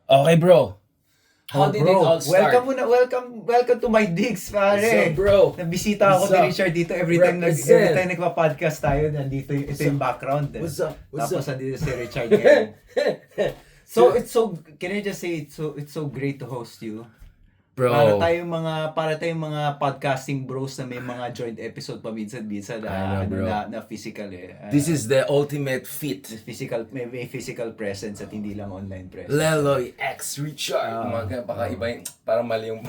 Okay, bro. How did it all start? Welcome to my digs, pare. What's up, bro? Nabisita ako What's ni up? Richard dito every time Represent. nagpa-podcast tayo, nandito ito yung background. What's up? Tapos nandito si Richard ngayon. So can I just say it's so great to host you. Bro. Para tayong mga podcasting bros na may mga joint episode paminsan-minsan na physical eh. This is the ultimate fit. May physical presence at hindi lang online presence. Leloy X Richard. Baka iba yung, parang mali yung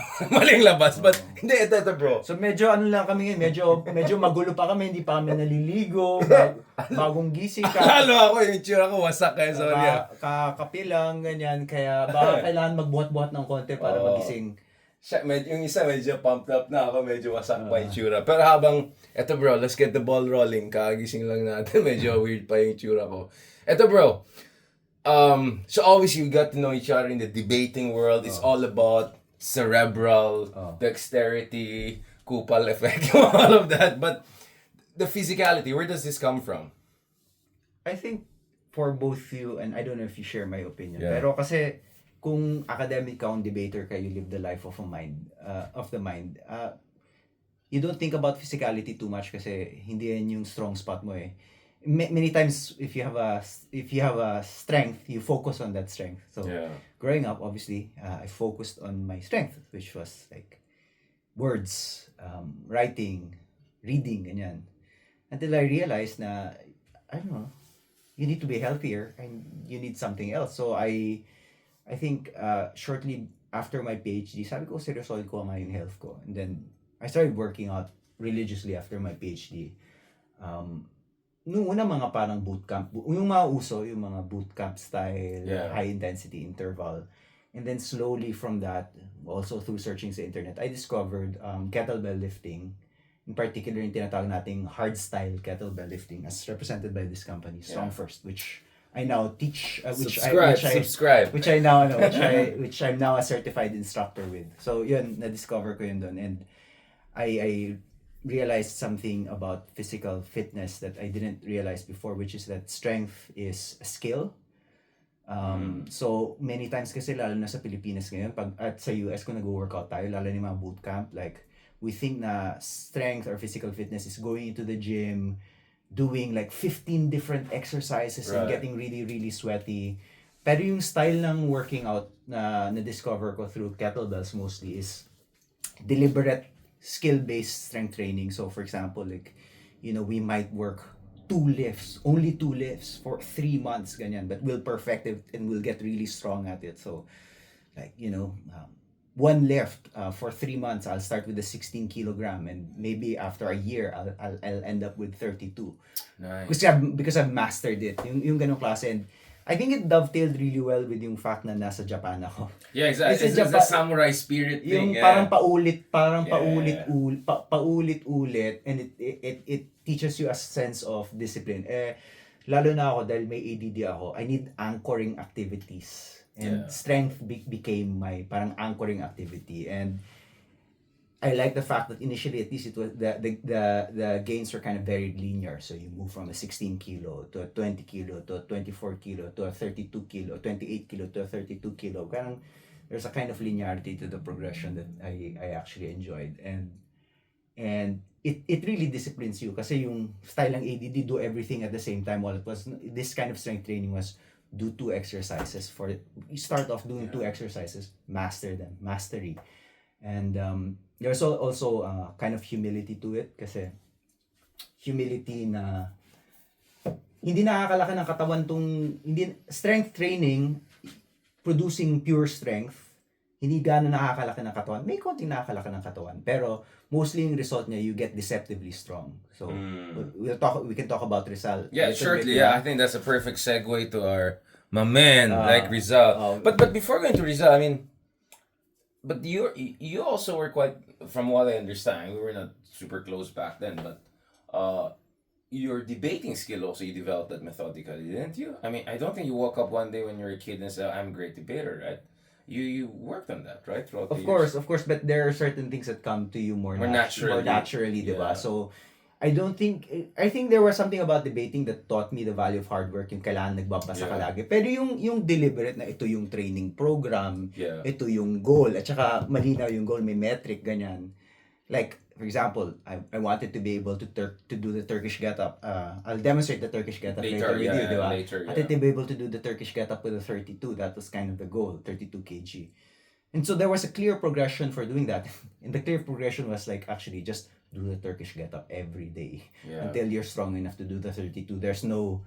labas. But, hindi, ito bro. So medyo lang kami ngayon, medyo magulo pa kami, hindi pa kami naliligo, bagong gising ka. Halo ako, yung itsura ko wasak kaya sorry. Kakape lang, ganyan, kaya baka kailangan magbuhat-buhat ng konti para magising. Yung isa medyo pumped up na ako, medyo wasak pa yung itsura. Pero habang, eto bro, let's get the ball rolling. Kagising lang natin, medyo weird pa yung itsura ko. Eto bro, so always you got to know each other in the debating world. It's all about cerebral dexterity, kupal effect, all of that. But the physicality, where does this come from? I think for both you, and I don't know if you share my opinion, Yeah. pero kasi kung academic ka, debater ka, you live the life of the mind. You don't think about physicality too much kasi hindi yan yung strong spot mo eh. Many times if you have a strength, you focus on that strength. So growing up, obviously, I focused on my strength, which was like words, writing, reading, ganyan. Until I realized na, I don't know, you need to be healthier and you need something else. So I think shortly after my PhD, sabi ko, seryosohin ko nga yung health ko. And then, I started working out religiously after my PhD. Nung una mga parang bootcamp, yung mga uso, yung mga bootcamp style, high intensity interval. And then slowly from that, also through searching sa internet, I discovered kettlebell lifting. In particular, yung tinatawag nating hard style kettlebell lifting as represented by this company, Strong First, which I now teach, which I'm now a certified instructor with. So yun, na-discover ko yun doon, and I realized something about physical fitness that I didn't realize before, which is that strength is a skill. So many times kasi, lalo na sa Pilipinas ngayon, at sa US kung nag-workout tayo, lalo na yung mga bootcamp, like we think na strength or physical fitness is going into the gym, doing like 15 different exercises and getting really, really sweaty. Pero yung style ng working out na na-discover ko through kettlebells mostly is deliberate skill-based strength training. So for example, like, we might work only two lifts for 3 months, ganyan, but we'll perfect it and we'll get really strong at it. So like, one lift for 3 months, I'll start with a 16 kilogram, and maybe after a year, I'll end up with 32. Nice. Because I've mastered it. Yung ganong klase. And I think it dovetailed really well with yung fact na nasa Japan ako. Yeah, exactly. It's a samurai spirit thing. Yung parang paulit-ulit, and it teaches you a sense of discipline. Lalo na ako dahil may ADD ako, I need anchoring activities. And strength became my parang anchoring activity. And I like the fact that initially, at least, it was the gains were kind of very linear. So you move from a 16 kilo to a 20 kilo to a 24 kilo to a 32 kilo, 28 kilo to a 32 kilo. Parang there's a kind of linearity to the progression that I actually enjoyed. And it really disciplines you kasi yung style ng ADD, do everything at the same time, while it was this kind of strength training was do 2 exercises. You start off doing 2 exercises, master them, mastery. And there's also kind of humility to it, kasi humility na hindi nakakalaki ng katawan strength training, producing pure strength, hindi gano'n nakakalaki ng katawan. May konting nakakalaki ng katawan, pero mostly yung result niya, you get deceptively strong. So we can talk about Rizal. Yeah, shortly. I think that's a perfect segue to my man, like Rizal. But before going to Rizal, I mean, but you also were quite, from what I understand, we were not super close back then, but your debating skill also, you developed that methodically, didn't you? I mean, I don't think you woke up one day when you were a kid and said, I'm a great debater, right? You worked on that, right? Throughout the years. Of course, but there are certain things that come to you more naturally, diba? So I think there was something about debating that taught me the value of hard work, yung kailangan nagbabasa ka lagi. Pero yung deliberate na ito yung training program, ito yung goal, at saka malinaw yung goal, may metric, ganyan. Like, for example, I wanted to be able to do the Turkish get-up. I'll demonstrate the Turkish get-up later with you, di ba? I wanted to be able to do the Turkish get-up with a 32. That was kind of the goal, 32 kg. And so there was a clear progression for doing that. And the clear progression was like, actually, just do the Turkish get-up every day until you're strong enough to do the 32. There's no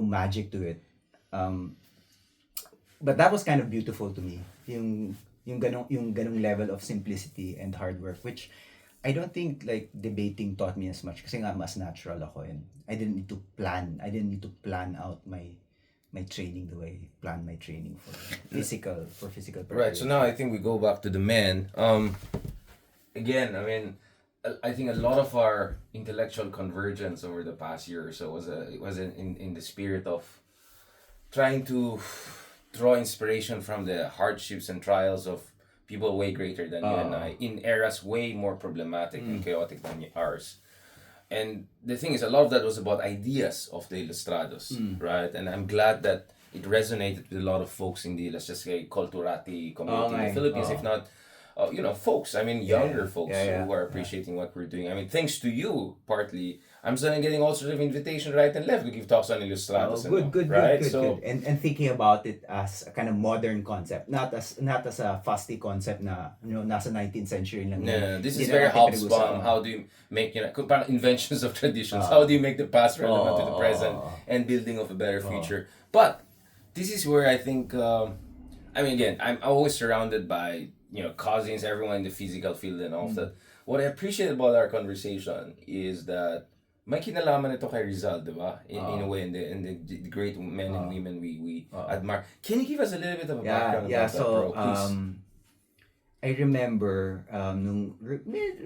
magic to it. But that was kind of beautiful to me. Yung ganong level of simplicity and hard work, which I don't think like debating taught me as much kasi nga mas natural ako, and I didn't need to plan out my training the way I plan my training for physical preparation. Right, so now I think we go back to the men. Again, I mean, I think a lot of our intellectual convergence over the past year or so was in the spirit of trying to draw inspiration from the hardships and trials of people way greater than you and I, in eras way more problematic and chaotic than ours. And the thing is, a lot of that was about ideas of the Ilustrados, right? And I'm glad that it resonated with a lot of folks in the, let's just say, Culturati community in the Philippines, if not, folks, I mean, younger folks who are appreciating what we're doing. I mean, thanks to you, partly, I'm suddenly getting all sorts of invitations right and left to give talks on Ilustrados. Good. And thinking about it as a kind of modern concept, not as a fusty concept na, nasa 19th century lang. No, this is very Hobsbawm. How do you make, parang inventions of traditions? How do you make the past relevant to the present and building of a better future? But this is where I think, I mean, again, I'm always surrounded by, cousins, everyone in the physical field and all of that. What I appreciate about our conversation is that may kinalaman ito kay Rizal, di ba? In a way, and the great men and women we admire. Can you give us a little bit of a background about that, bro? Please. I remember nung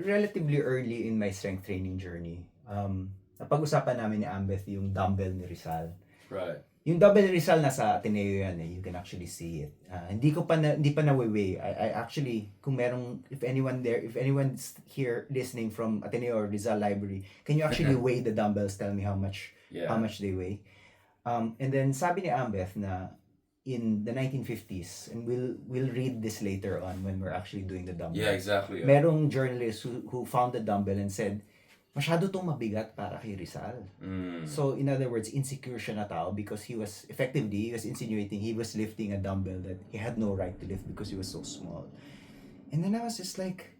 relatively early in my strength training journey, napag-usapan namin ni Ambeth yung dumbbell ni Rizal. Right. Yung dumbbell ni Rizal nasa Ateneo yan, you can actually see it. Hindi pa na-weigh. I actually, if anyone's here listening from Ateneo or Rizal Library, can you actually weigh the dumbbells? Tell me how much they weigh. And then sabi ni Ambeth na in the 1950s, and we'll read this later on when we're actually doing the dumbbell. Yeah, exactly. Merong journalist who found the dumbbell and said, masyado tong mabigat para kay Rizal. So, in other words, insecure siya na tao because he was insinuating he was lifting a dumbbell that he had no right to lift because he was so small. And then I was just like,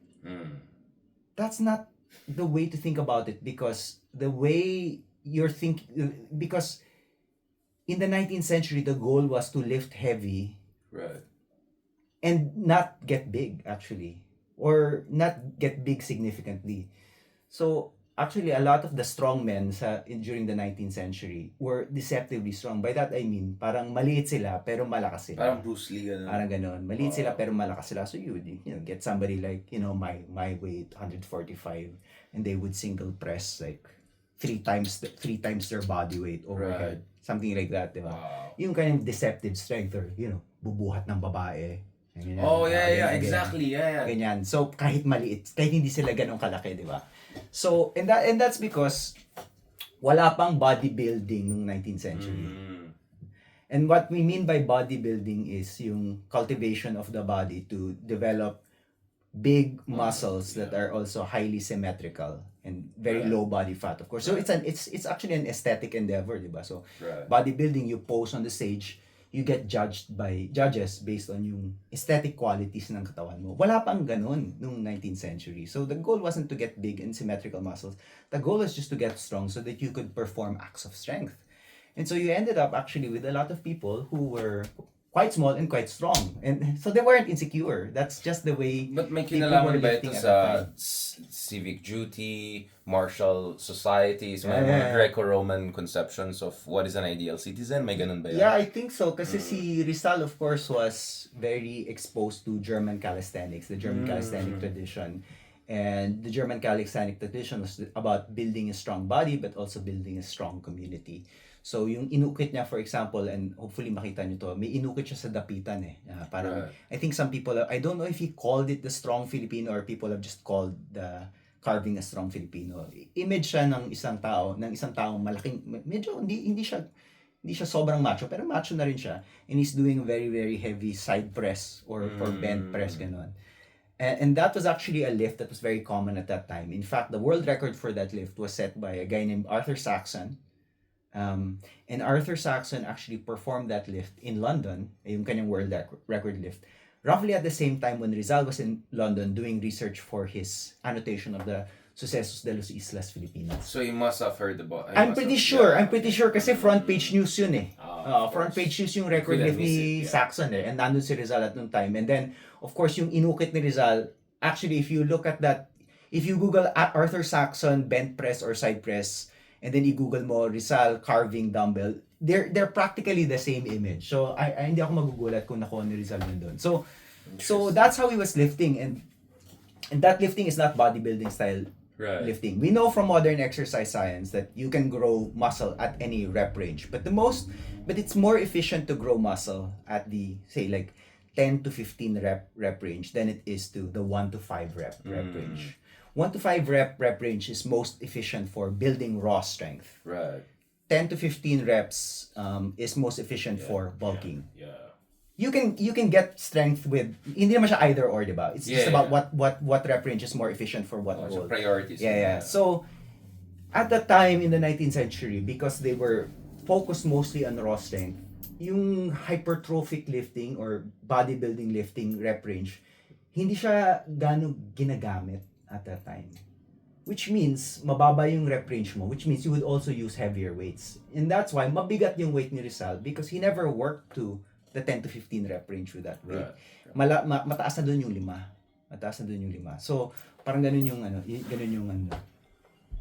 that's not the way to think about it, because the way you're thinking, because in the 19th century, the goal was to lift heavy. Right. And not get big, actually. Or not get big significantly. So, actually, a lot of the strong men during the 19th century were deceptively strong. By that I mean, parang maliit sila pero malakas sila. Parang Bruce Lee, ganun. Parang ganon. Maliit sila pero malakas sila. So you get somebody like, my weight, 145, and they would single press like three times their body weight overhead. Right. Something like that, diba? Wow. Yung kind of deceptive strength, or, bubuhat ng babae. Ganyan, exactly, Ganyan. So, kahit maliit, kahit hindi sila ganong kalaki, di ba? So, and that's because wala pang bodybuilding noong 19th century. And what we mean by bodybuilding is yung cultivation of the body to develop big muscles that are also highly symmetrical and very low body fat, of course. So it's actually an aesthetic endeavor, di ba? So bodybuilding, you pose on the stage, you get judged by judges based on yung aesthetic qualities ng katawan mo. Wala pang ganun nung 19th century. So the goal wasn't to get big and symmetrical muscles. The goal was just to get strong so that you could perform acts of strength. And so you ended up actually with a lot of people who were quite small and quite strong. And so they weren't insecure. That's just the way. But may kinalaman ba ito sa civic duty, martial societies, mga Greco-Roman conceptions of what is an ideal citizen? May ganun ba yan? Yeah, I think so. Kasi si Rizal, of course, was very exposed to German calisthenics, the German calisthenic tradition. And the German calisthenic tradition was about building a strong body, but also building a strong community. So, yung inukit niya, for example, and hopefully makita niyo to, may inukit siya sa dapitan parang, I think some people, I don't know if he called it the strong Filipino or people have just called the carving a strong Filipino. Image siya ng isang taong malaking, medyo hindi siya sobrang macho, pero macho na rin siya. And he's doing very, very heavy side press or bent press, ganon. And that was actually a lift that was very common at that time. In fact, the world record for that lift was set by a guy named Arthur Saxon. And Arthur Saxon actually performed that lift in London, yung kanyang world record lift, roughly at the same time when Rizal was in London doing research for his annotation of the Sucesos de los Islas Filipinas. So you must have heard about. I'm pretty sure kasi front page news yun eh. Front page news yung record Couldn't lift ni miss it, yeah. Saxon eh. And nandun si Rizal at nung time. And then, of course, yung inukit ni Rizal, actually, if you look at that, if you Google Arthur Saxon bent press or side press, and then i-Google mo Rizal carving dumbbell, they're practically the same image. So, I hindi ako magugulat kung nakuha ni Rizal yun doon. So that's how he was lifting. And that lifting is not bodybuilding style lifting. We know from modern exercise science that you can grow muscle at any rep range. But it's more efficient to grow muscle at the, say, like 10 to 15 rep range than it is to the 1 to 5 rep range. 1 to 5 rep range is most efficient for building raw strength. Right. 10 to 15 reps is most efficient for bulking. Yeah. You can get strength with, hindi naman siya either or, diba? It's just about what rep range is more efficient for what goal. So priorities. Yeah. So at that time in the 19th century, because they were focused mostly on raw strength, yung hypertrophic lifting or bodybuilding lifting rep range, hindi siya gaano ginagamit at that time. Which means, mababa yung rep range mo, which means you would also use heavier weights. And that's why, mabigat yung weight ni Rizal because he never worked to the 10 to 15 rep range with that weight. Mataas na doon yung 5. So, parang ganun yung